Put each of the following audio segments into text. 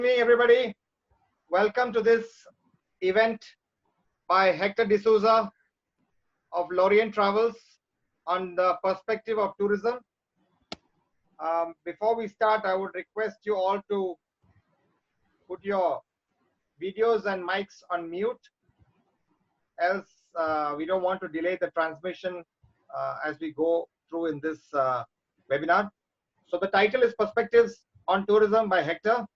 evening, everybody. Welcome to this event by Hector D'Souza of Lorient Travels on the perspective of tourism. Before we start, I would request you all to put your videos and mics on mute, else we don't want to delay the transmission as we go through in this webinar. So the title is Perspectives on Tourism by Hector.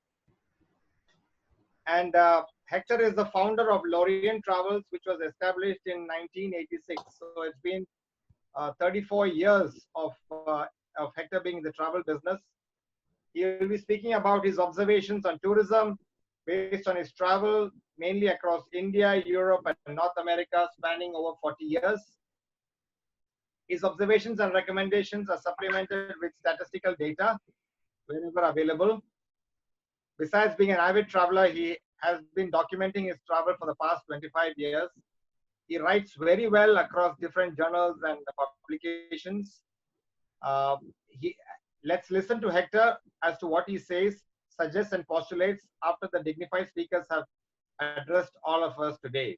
And Hector is the founder of Lorient Travels, which was established in 1986. So it's been 34 years of Hector being in the travel business. He will be speaking about his observations on tourism based on his travel, mainly across India, Europe, and North America, spanning over 40 years. His observations and recommendations are supplemented with statistical data whenever available. Besides being an avid traveler, he has been documenting his travel for the past 25 years. He writes very well across different journals and publications. Let's listen to Hector as to what he says, suggests, and postulates after the dignified speakers have addressed all of us today.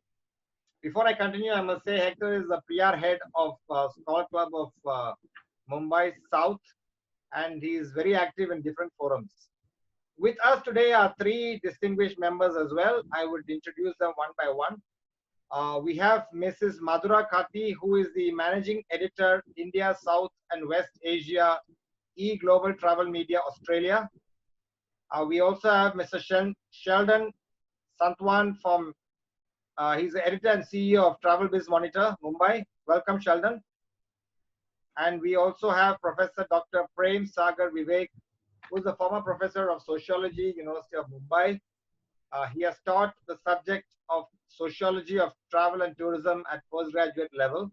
Before I continue, I must say Hector is the PR head of Scholar Club of Mumbai South, and he is very active in different forums. With us today are three distinguished members as well. I would introduce them one by one. We have Mrs. Madhura Kati, who is the Managing Editor, India, South and West Asia, E-Global Travel Media, Australia. We also have Mr. Sheldon Santwan from, he's the Editor and CEO of Travel Biz Monitor, Mumbai. Welcome, Sheldon. And we also have Professor Dr. Prem Sagar Vivek, who is a former professor of sociology, University of Mumbai. He has taught the subject of sociology of travel and tourism at postgraduate level.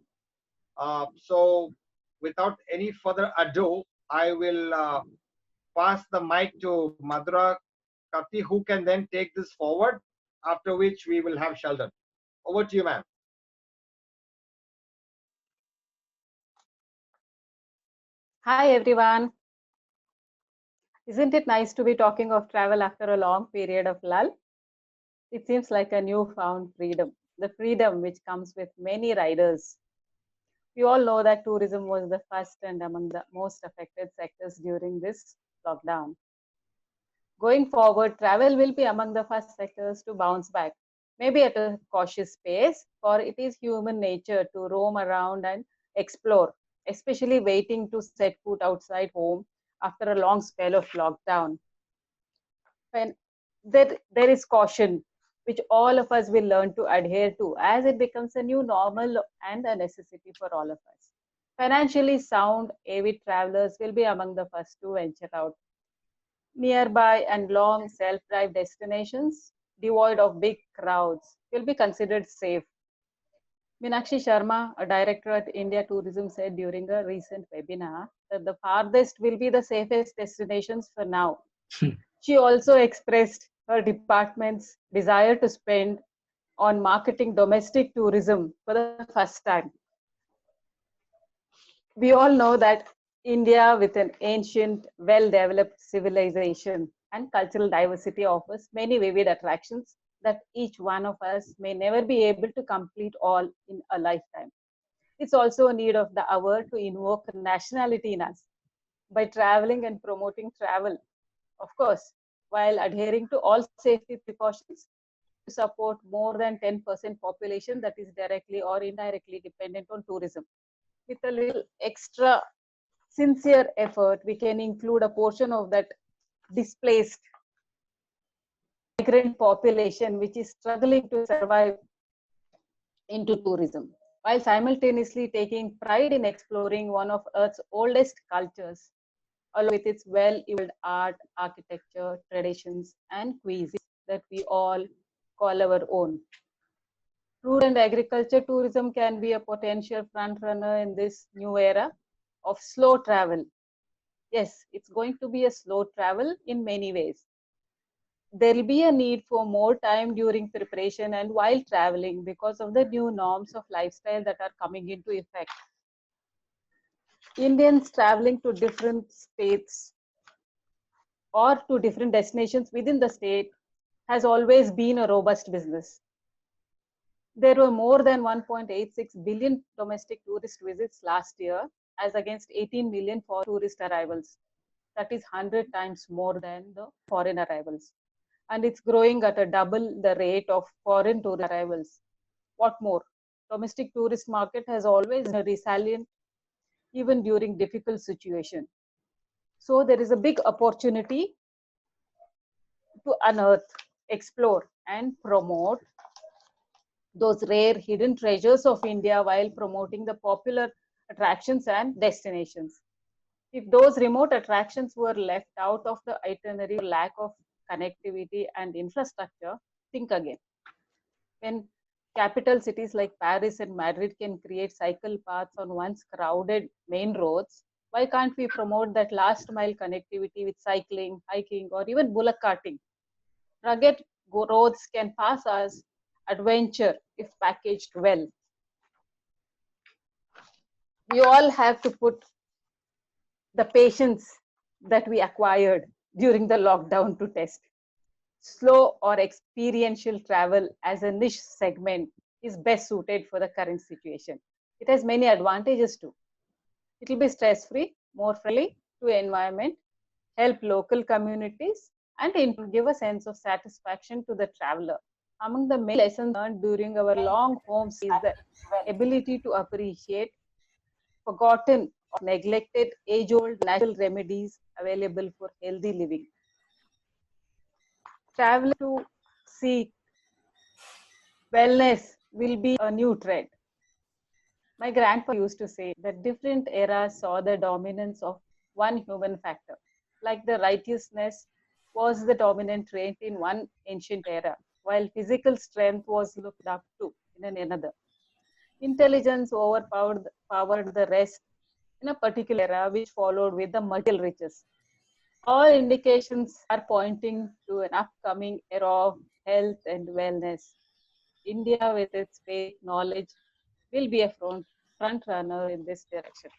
So without any further ado, I will pass the mic to Madhura Kati, who can then take this forward, after which we will have Sheldon. Over to you, ma'am. Hi, everyone. Isn't it nice to be talking of travel after a long period of lull? It seems like a newfound freedom, the freedom which comes with many riders. We all know that tourism was the first and among the most affected sectors during this lockdown. Going forward, travel will be among the first sectors to bounce back, maybe at a cautious pace, for it is human nature to roam around and explore, especially waiting to set foot outside home after a long spell of lockdown. When there is caution, which all of us will learn to adhere to as it becomes a new normal and a necessity for all of us. Financially sound, avid travelers will be among the first to venture out. Nearby and long self-drive destinations, devoid of big crowds, will be considered safe. Meenakshi Sharma, a director at India Tourism, said during a recent webinar that the farthest will be the safest destinations for now. She also expressed her department's desire to spend on marketing domestic tourism for the first time. We all know that India, with an ancient, well-developed civilization and cultural diversity, offers many vivid attractions that each one of us may never be able to complete all in a lifetime. It's also a need of the hour to invoke nationality in us by traveling and promoting travel, of course, while adhering to all safety precautions to support more than 10% population that is directly or indirectly dependent on tourism. With a little extra sincere effort, we can include a portion of that displaced migrant population which is struggling to survive into tourism, while simultaneously taking pride in exploring one of Earth's oldest cultures, along with its well-evolved art, architecture, traditions, and cuisines that we all call our own. Rural and agriculture tourism can be a potential frontrunner in this new era of slow travel. Yes, it's going to be a slow travel in many ways. There will be a need for more time during preparation and while traveling because of the new norms of lifestyle that are coming into effect. Indians traveling to different states or to different destinations within the state has always been a robust business. There were more than 1.86 billion domestic tourist visits last year, as against 18 million for tourist arrivals. That is 100 times more than the foreign arrivals. And it's growing at a double the rate of foreign tourist arrivals. What more? Domestic tourist market has always been resilient even during difficult situations. So there is a big opportunity to unearth, explore, and promote those rare hidden treasures of India while promoting the popular attractions and destinations. If those remote attractions were left out of the itinerary for lack of connectivity and infrastructure, think again. When capital cities like Paris and Madrid can create cycle paths on once crowded main roads, why can't we promote that last mile connectivity with cycling, hiking, or even bullock carting? Rugged roads can pass as adventure if packaged well. We all have to put the patience that we acquired during the lockdown to test. Slow or experiential travel as a niche segment is best suited for the current situation. It has many advantages too. It will be stress-free, more friendly to environment, help local communities, and give a sense of satisfaction to the traveler. Among the many lessons learned during our long home is the ability to appreciate forgotten or neglected age-old natural remedies available for healthy living. Travel to seek wellness will be a new trend. My grandpa used to say that different eras saw the dominance of one human factor. Like the righteousness was the dominant trait in one ancient era, while physical strength was looked up to in another. Intelligence powered the rest in a particular era, which followed with the material riches. All indications are pointing to an upcoming era of health and wellness. India, with its faith knowledge, will be a front runner in this direction.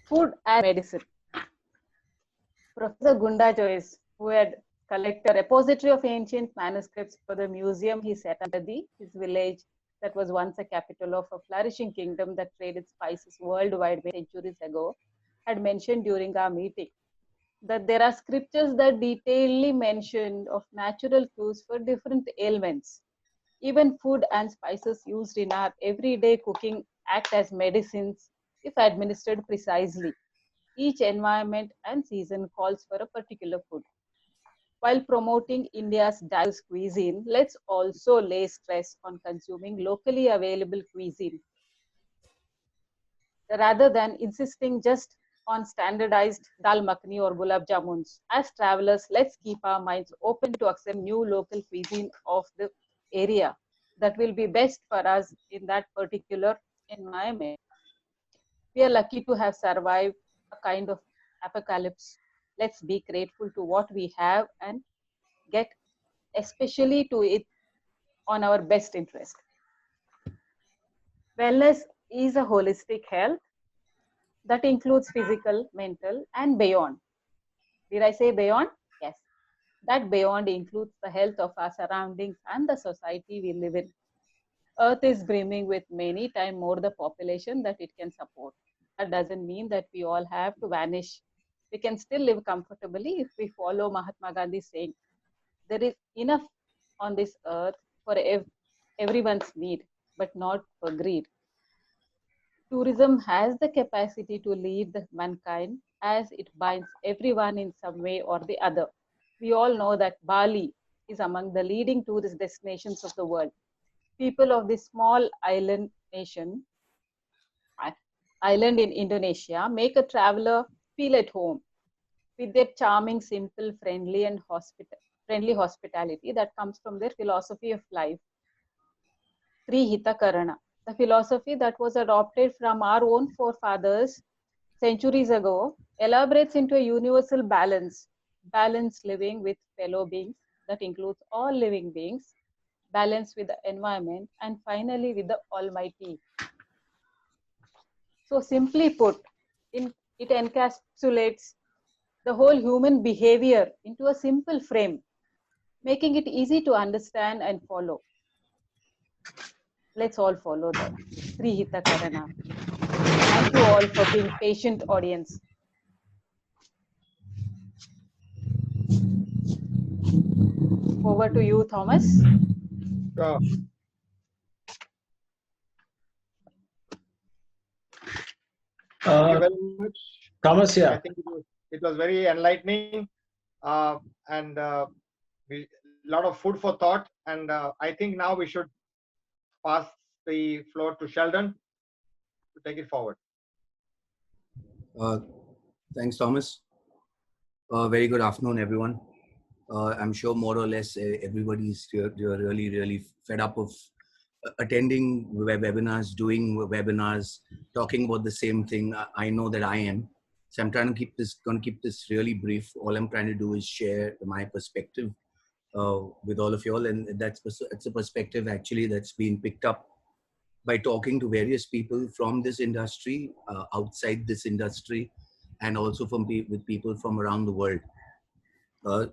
Food and medicine. Professor Gunda Joyce, who had collected a repository of ancient manuscripts for the museum he set under his village that was once a capital of a flourishing kingdom that traded spices worldwide centuries ago, had mentioned during our meeting that there are scriptures that detailedly mention of natural cures for different ailments. Even food and spices used in our everyday cooking act as medicines if administered precisely. Each environment and season calls for a particular food. While promoting India's diverse cuisine, let's also lay stress on consuming locally available cuisine rather than insisting just on standardized dal makhani or gulab jamuns. As travelers, let's keep our minds open to accept new local cuisine of the area that will be best for us in that particular environment. We are lucky to have survived a kind of apocalypse. Let's be grateful to what we have and get especially to it on our best interest. Wellness is a holistic health that includes physical, mental, and beyond. Did I say beyond? Yes. That beyond includes the health of our surroundings and the society we live in. Earth is brimming with many times more the population that it can support. That doesn't mean that we all have to vanish. We can still live comfortably if we follow Mahatma Gandhi's saying, there is enough on this earth for everyone's need, but not for greed. Tourism has the capacity to lead mankind as it binds everyone in some way or the other. We all know that Bali is among the leading tourist destinations of the world. People of this small island in Indonesia, make a traveler feel at home with their charming, simple, friendly, and friendly hospitality that comes from their philosophy of life. Trihita Karana, the philosophy that was adopted from our own forefathers centuries ago, elaborates into a universal balanced living with fellow beings that includes all living beings, balance with the environment, and finally with the Almighty. So simply put, in It encapsulates the whole human behavior into a simple frame, making it easy to understand and follow. Let's all follow that. Sri Hitakarana. Thank you all for being patient audience. Over to you, Thomas. Sure. Thank you very much. Thomas, I yeah. think it was very enlightening and a lot of food for thought. And I think now we should pass the floor to Sheldon to take it forward. Thanks, Thomas. Very good afternoon, everyone. I'm sure more or less everybody's really fed up of attending webinars, doing webinars, talking about the same thing. I know that I am. So I'm trying to keep this really brief. All I'm trying to do is share my perspective with all of you all, and it's a perspective actually that's been picked up by talking to various people from this industry, outside this industry, and also with people from around the world.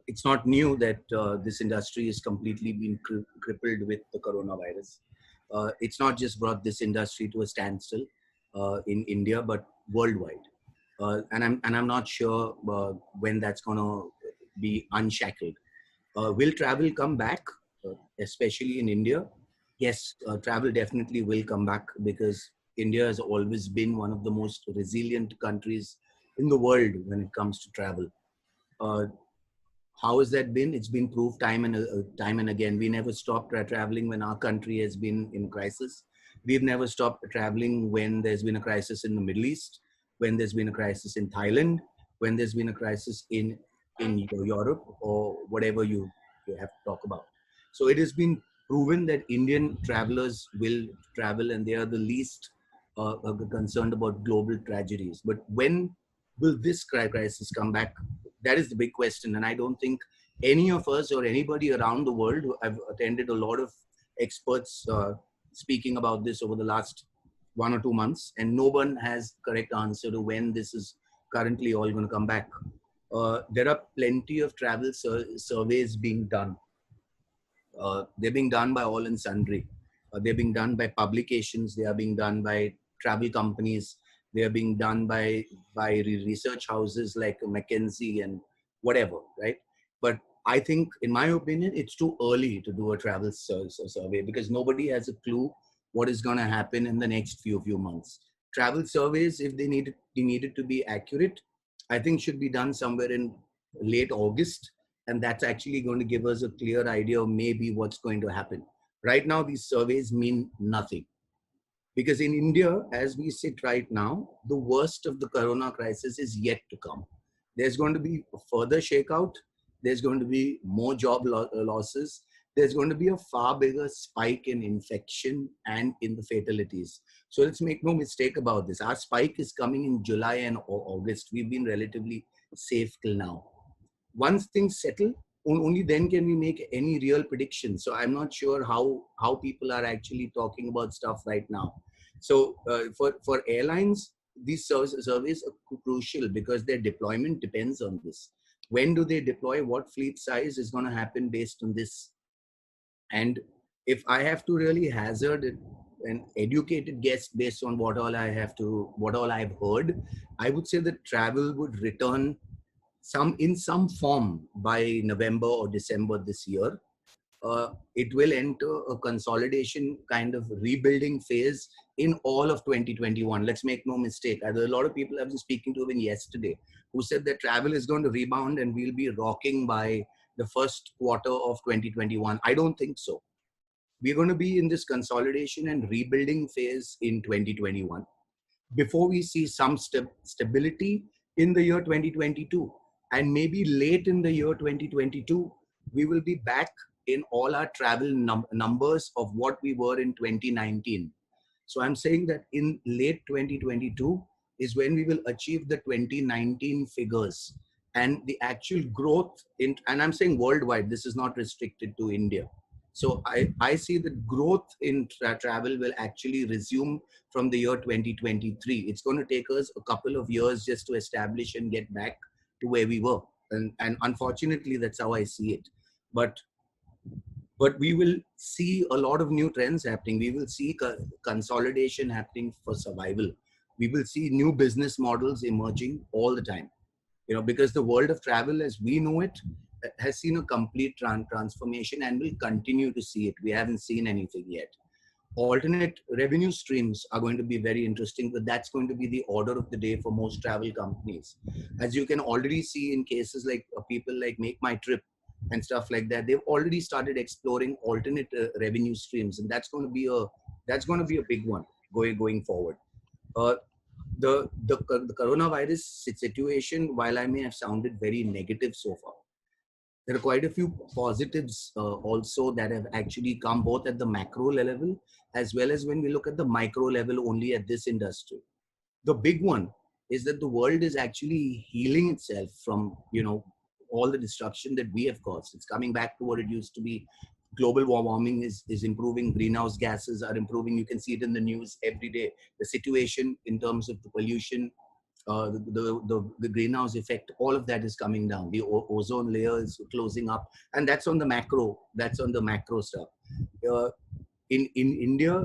It's not new that this industry has completely been crippled with the coronavirus. It's not just brought this industry to a standstill in India, but worldwide. And I'm not sure when that's going to be unshackled. Will travel come back, especially in India? Yes, travel definitely will come back, because India has always been one of the most resilient countries in the world when it comes to travel. How has that been? It's been proved time and again. We never stopped traveling when our country has been in crisis. We've never stopped traveling when there's been a crisis in the Middle East, when there's been a crisis in Thailand, when there's been a crisis in Europe, or whatever you have to talk about. So it has been proven that Indian travelers will travel, and they are the least concerned about global tragedies. But when will this crisis come back? That is the big question. And I don't think any of us or anybody around the world, who I've attended a lot of experts speaking about this over the last 1 or 2 months, and no one has correct answer to when this is currently all going to come back. There are plenty of travel surveys being done. They're being done by all and sundry. They're being done by publications. They are being done by travel companies. They are being done by research houses like McKinsey and whatever, right? But I think, in my opinion, it's too early to do a travel survey, because nobody has a clue what is going to happen in the next few months. Travel surveys, if they needed to be accurate, I think should be done somewhere in late August, and that's actually going to give us a clear idea of maybe what's going to happen. Right now, these surveys mean nothing. Because in India, as we sit right now, the worst of the corona crisis is yet to come. There's going to be a further shakeout. There's going to be more job losses. There's going to be a far bigger spike in infection and in the fatalities. So let's make no mistake about this. Our spike is coming in July and August. We've been relatively safe till now. Once things settle, only then can we make any real predictions. So I'm not sure how people are actually talking about stuff right now. So for airlines, these surveys are crucial, because their deployment depends on this. When do they deploy? What fleet size is going to happen based on this? And if I have to really hazard an educated guess based on what all I've heard, I would say that travel would return in some form by November or December this year. It will enter a consolidation kind of rebuilding phase in all of 2021. Let's make no mistake. There are a lot of people I've been speaking to even yesterday who said that travel is going to rebound and we'll be rocking by the first quarter of 2021. I don't think so. We're going to be in this consolidation and rebuilding phase in 2021 before we see some stability in the year 2022. And maybe late in the year 2022, we will be back in all our travel numbers of what we were in 2019. So I'm saying that in late 2022 is when we will achieve the 2019 figures, and the actual growth and I'm saying worldwide, this is not restricted to India. So I see that growth in travel will actually resume from the year 2023. It's going to take us a couple of years just to establish and get back to where we were. And unfortunately, that's how I see it. But we will see a lot of new trends happening. We will see consolidation happening for survival. We will see new business models emerging all the time. Because the world of travel as we know it has seen a complete transformation and will continue to see it. We haven't seen anything yet. Alternate revenue streams are going to be very interesting, but that's going to be the order of the day for most travel companies. As you can already see in cases like people like Make My Trip and stuff like that, they've already started exploring alternate revenue streams, and that's going to be a big one going forward. The coronavirus situation, while I may have sounded very negative so far, there are quite a few positives also that have actually come both at the macro level as well as when we look at the micro level only at this industry. The big one is that the world is actually healing itself from, all the destruction that we have caused. It's coming back to what it used to be. Global warming is improving. Greenhouse gases are improving. You can see it in the news every day. The situation in terms of the pollution, the greenhouse effect, all of that is coming down. The ozone layer is closing up, and that's on the macro. That's on the macro stuff. In India,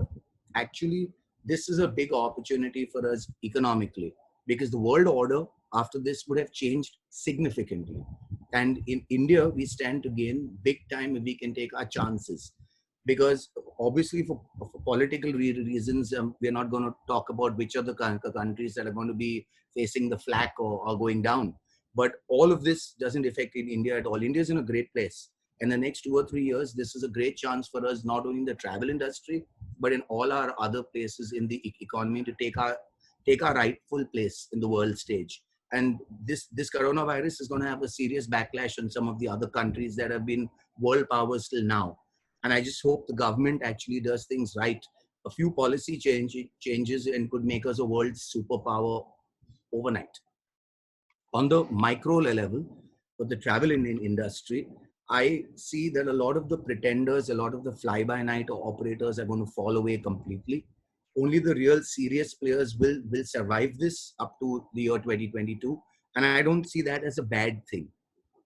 actually, this is a big opportunity for us economically, because the world order after this would have changed significantly. And in India, we stand to gain big time if we can take our chances. Because obviously for political reasons, we're not going to talk about which are the countries that are going to be facing the flak or going down. But all of this doesn't affect in India at all. India is in a great place. In the next 2 or 3 years, this is a great chance for us, not only in the travel industry, but in all our other places in the economy, to take our rightful place in the world stage. And this coronavirus is going to have a serious backlash on some of the other countries that have been world powers till now. And I just hope the government actually does things right. A few policy changes and could make us a world superpower overnight. On the micro level, for the travel industry, I see that a lot of the pretenders, a lot of the fly-by-night operators are going to fall away completely. Only the real serious players will survive this up to the year 2022. And I don't see that as a bad thing.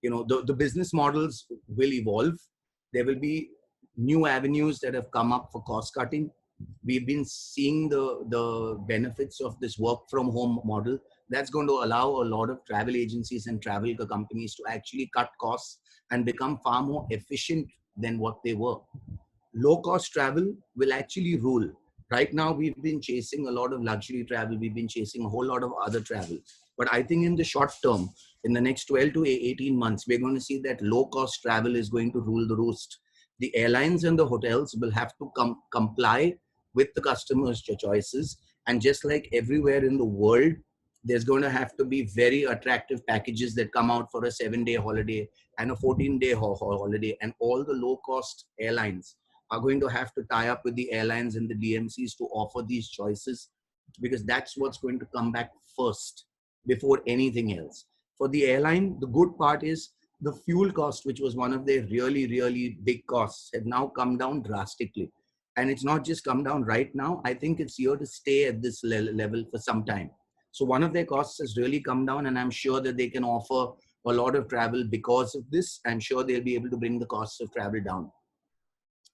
The business models will evolve. There will be new avenues that have come up for cost cutting. We've been seeing the benefits of this work from home model. That's going to allow a lot of travel agencies and travel companies to actually cut costs and become far more efficient than what they were. Low cost travel will actually rule. Right now, we've been chasing a lot of luxury travel. We've been chasing a whole lot of other travel. But I think in the short term, in the next 12 to 18 months, we're going to see that low cost travel is going to rule the roost. The airlines and the hotels will have to comply with the customers' choices. And just like everywhere in the world, there's going to have to be very attractive packages that come out for a 7-day holiday and a 14-day holiday. And all the low-cost airlines are going to have to tie up with the airlines and the DMCs to offer these choices, because that's what's going to come back first before anything else. For the airline, the good part is the fuel cost, which was one of their really, really big costs, have now come down drastically. And it's not just come down right now. I think it's here to stay at this level for some time. So one of their costs has really come down, and I'm sure that they can offer a lot of travel because of this. I'm sure they'll be able to bring the costs of travel down.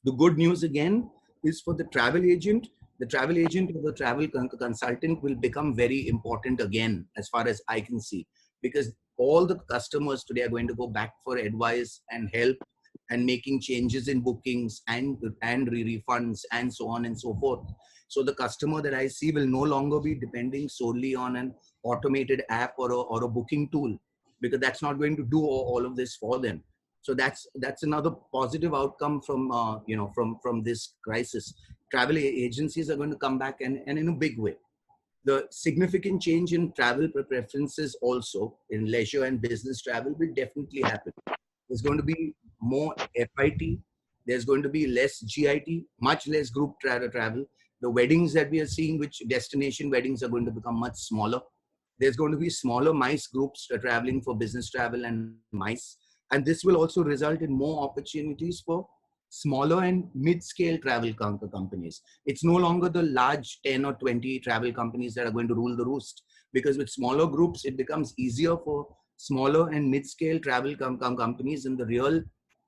The good news again is for the travel agent. The travel agent or the travel consultant will become very important again, as far as I can see, because all the customers today are going to go back for advice and help and making changes in bookings and refunds and so on and so forth. So the customer that I see will no longer be depending solely on an automated app or a booking tool, because that's not going to do all of this for them. So that's another positive outcome from from this crisis. Travel agencies are going to come back and in a big way. The significant change in travel preferences also in leisure and business travel will definitely happen. There's going to be more FIT. There's going to be less GIT, much less group travel. The weddings that we are seeing, which destination weddings, are going to become much smaller. There's going to be smaller MICE groups traveling for business travel and MICE. And this will also result in more opportunities for smaller and mid-scale travel companies. It's no longer the large 10 or 20 travel companies that are going to rule the roost, because with smaller groups, it becomes easier for smaller and mid-scale travel companies and the real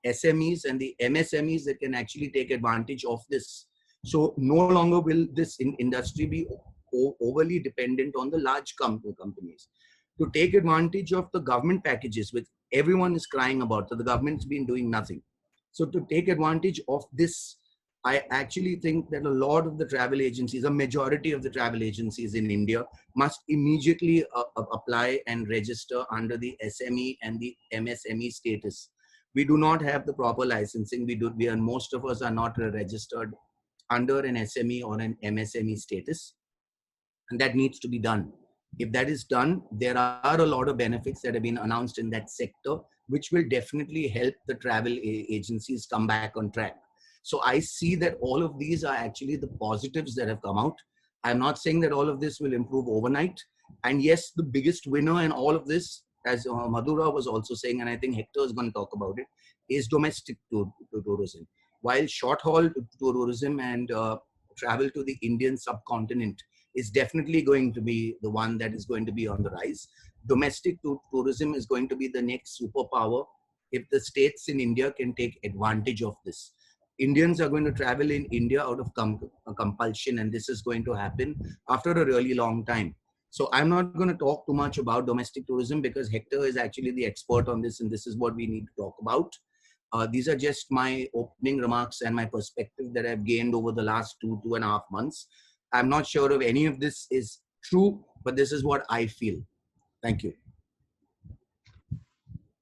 SMEs and the MSMEs that can actually take advantage of this. So no longer will this industry be overly dependent on the large companies. To take advantage of the government packages, which everyone is crying about, so the government's been doing nothing. So to take advantage of this, I actually think that a lot of the travel agencies, a majority of the travel agencies in India, must immediately apply and register under the SME and the MSME status. We do not have the proper licensing. Most of us are not registered under an SME or an MSME status, and that needs to be done. If that is done, there are a lot of benefits that have been announced in that sector, which will definitely help the travel agencies come back on track. So I see that all of these are actually the positives that have come out. I'm not saying that all of this will improve overnight. And yes, the biggest winner in all of this, as Madhura was also saying, and I think Hector is going to talk about it, is domestic tourism. While short-haul tourism and travel to the Indian subcontinent is definitely going to be the one that is going to be on the rise, domestic tourism is going to be the next superpower if the states in India can take advantage of this. Indians are going to travel in India out of compulsion, and this is going to happen after a really long time. So I'm not going to talk too much about domestic tourism because Hector is actually the expert on this, and this is what we need to talk about. These are just my opening remarks and my perspective that I've gained over the last 2.5 months. I'm not sure if any of this is true, but this is what I feel. Thank you.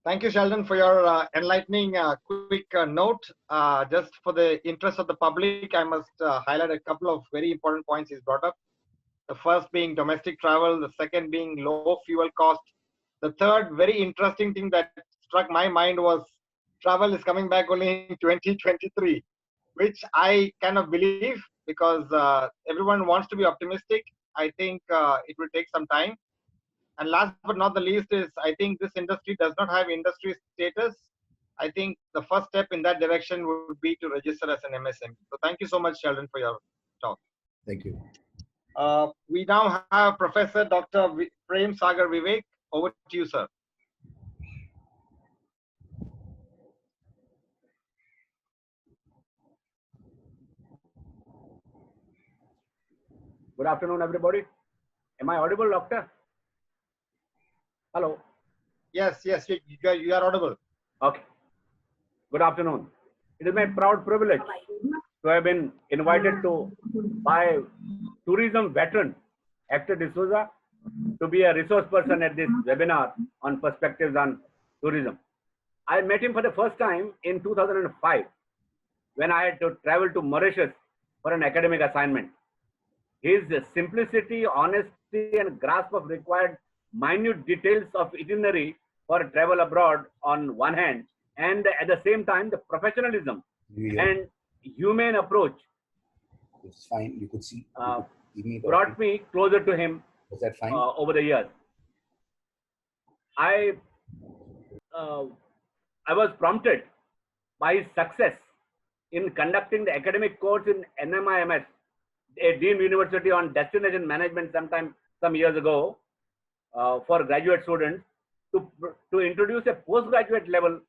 Thank you, Sheldon, for your enlightening quick note. Just for the interest of the public, I must highlight a couple of very important points he's brought up. The first being domestic travel, the second being low fuel cost. The third very interesting thing that struck my mind was travel is coming back only in 2023, which I kind of believe because everyone wants to be optimistic. I think it will take some time. And last but not the least is, I think this industry does not have industry status. I think the first step in that direction would be to register as an MSME. So thank you so much, Sheldon, for your talk. Thank you. We now have Professor Dr. Prem Sagar Vivek. Over to you, sir. Good afternoon, everybody. Am I audible, doctor? Hello. Yes, you are audible. Okay. Good afternoon. It is my proud privilege to have been invited by tourism veteran Hector D'Souza to be a resource person at this webinar on perspectives on tourism. I met him for the first time in 2005 when I had to travel to Mauritius for an academic assignment. His simplicity, honesty, and grasp of required minute details of itinerary for travel abroad on one hand, and at the same time, the professionalism and humane approach it's fine. You could see. Brought me closer to him. Was that fine? Over the years. I was prompted by his success in conducting the academic course in NMIMS, a Deemed University on Destination Management some years ago for graduate students to introduce a postgraduate level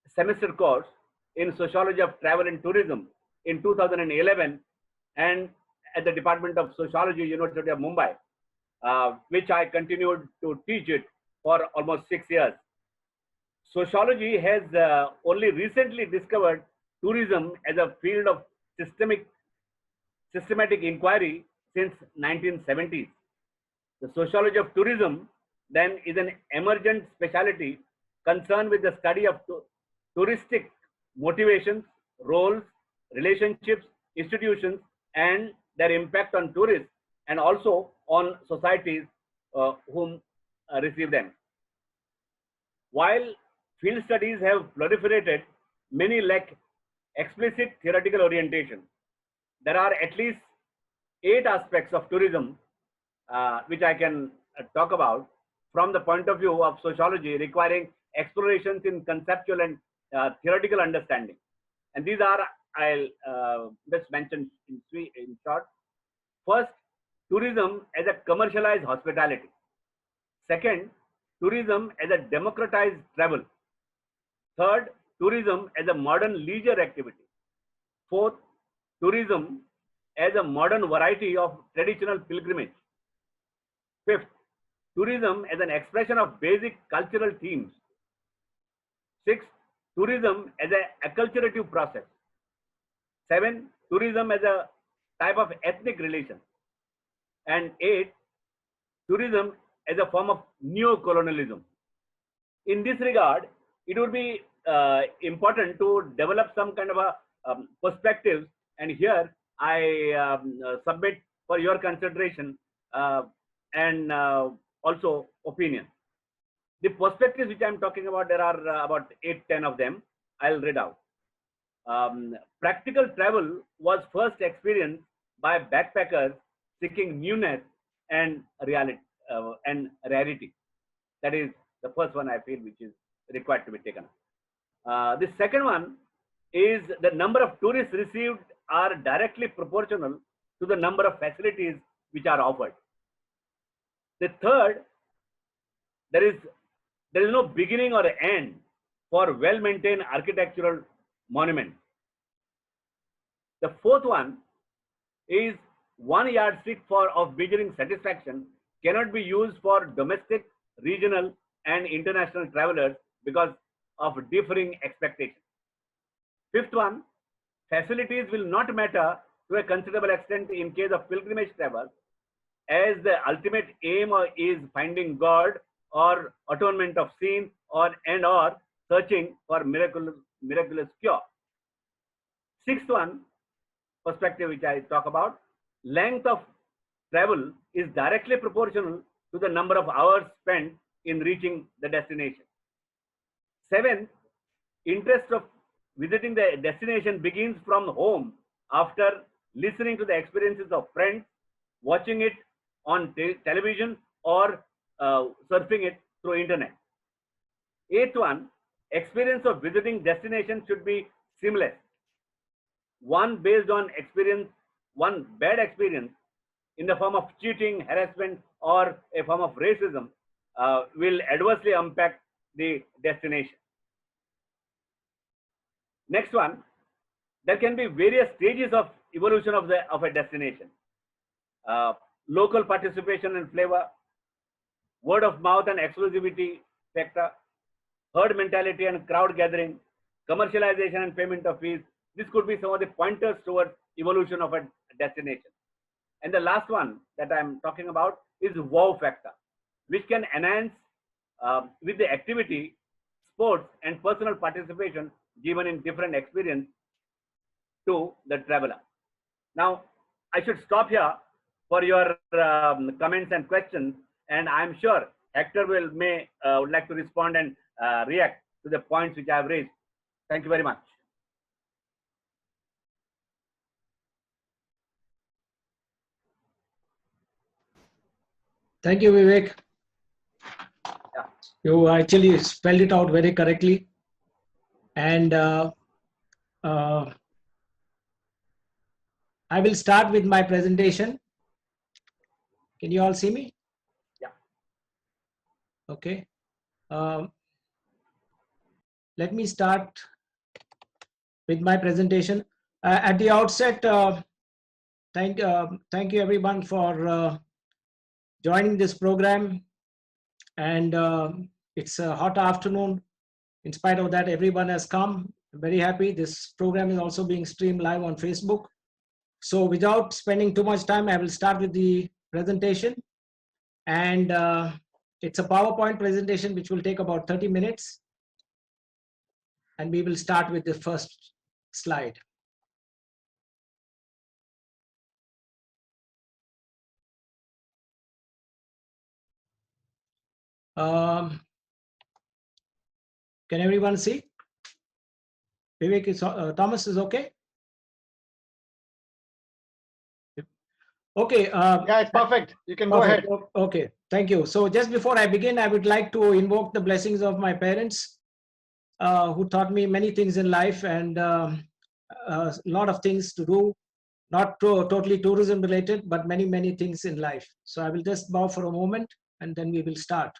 semester course in Sociology of Travel and Tourism in 2011 and at the Department of Sociology, University of Mumbai, which I continued to teach it for almost 6 years. Sociology has only recently discovered tourism as a field of systematic inquiry since 1970s. The sociology of tourism then is an emergent specialty concerned with the study of touristic motivations, roles, relationships, institutions, and their impact on tourists and also on societies whom receive them. While field studies have proliferated, many lack explicit theoretical orientation. There are at least 8 aspects of tourism which I can talk about from the point of view of sociology, requiring explorations in conceptual and theoretical understanding. And these are, I'll just mention in short. First, tourism as a commercialized hospitality. Second, tourism as a democratized travel. Third, tourism as a modern leisure activity. Fourth, tourism as a modern variety of traditional pilgrimage. Fifth, tourism as an expression of basic cultural themes. Sixth, tourism as an acculturative process. Seven, tourism as a type of ethnic relation. And eight, tourism as a form of neo-colonialism. In this regard, it would be important to develop some kind of a perspectives, and here I submit for your consideration and also opinion. The perspectives which I am talking about, there are about 8-10 of them. I'll read out. Practical travel was first experienced by backpackers seeking newness and reality and rarity. That is the first one I feel which is required to be taken up. The second one is the number of tourists received are directly proportional to the number of facilities which are offered. The third, there is no beginning or end for well-maintained architectural monuments. The fourth one is one yardstick of measuring satisfaction cannot be used for domestic, regional, and international travelers because of differing expectations. Fifth one, facilities will not matter to a considerable extent in case of pilgrimage travel, as the ultimate aim is finding God or atonement of sin or searching for miraculous cure. Sixth one, perspective which I talk about, length of travel is directly proportional to the number of hours spent in reaching the destination. Seventh, interest of visiting the destination begins from home after listening to the experiences of friends, watching it on television, or surfing it through internet. Eighth one, experience of visiting destination should be seamless. One based on experience, one bad experience in the form of cheating, harassment, or a form of racism will adversely impact the destination. Next one, there can be various stages of evolution of a destination. Local participation and flavor, word of mouth and exclusivity factor, herd mentality and crowd gathering, commercialization and payment of fees. This could be some of the pointers towards evolution of a destination. And the last one that I'm talking about is wow factor, which can enhance with the activity, sports, and personal participation given in different experience to the traveler. Now, I should stop here for your comments and questions, and I'm sure Hector would like to respond and react to the points which I have raised. Thank you very much. Thank you, Vivek. Yeah. You actually spelled it out very correctly. And I will start with my presentation. Can you all see me? Yeah. Okay. Let me start with my presentation. At the outset, thank you everyone for joining this program. And it's a hot afternoon. In spite of that, everyone has come. I'm very happy. This program is also being streamed live on Facebook. So without spending too much time, I will start with the presentation. And it's a PowerPoint presentation, which will take about 30 minutes. And we will start with the first slide. Can everyone see? Vivek is, Thomas is okay? Okay. Yeah, it's perfect. You can go ahead. Okay, thank you. So just before I begin, I would like to invoke the blessings of my parents, who taught me many things in life and a lot of things to do, not totally tourism related, but many, many things in life. So I will just bow for a moment and then we will start.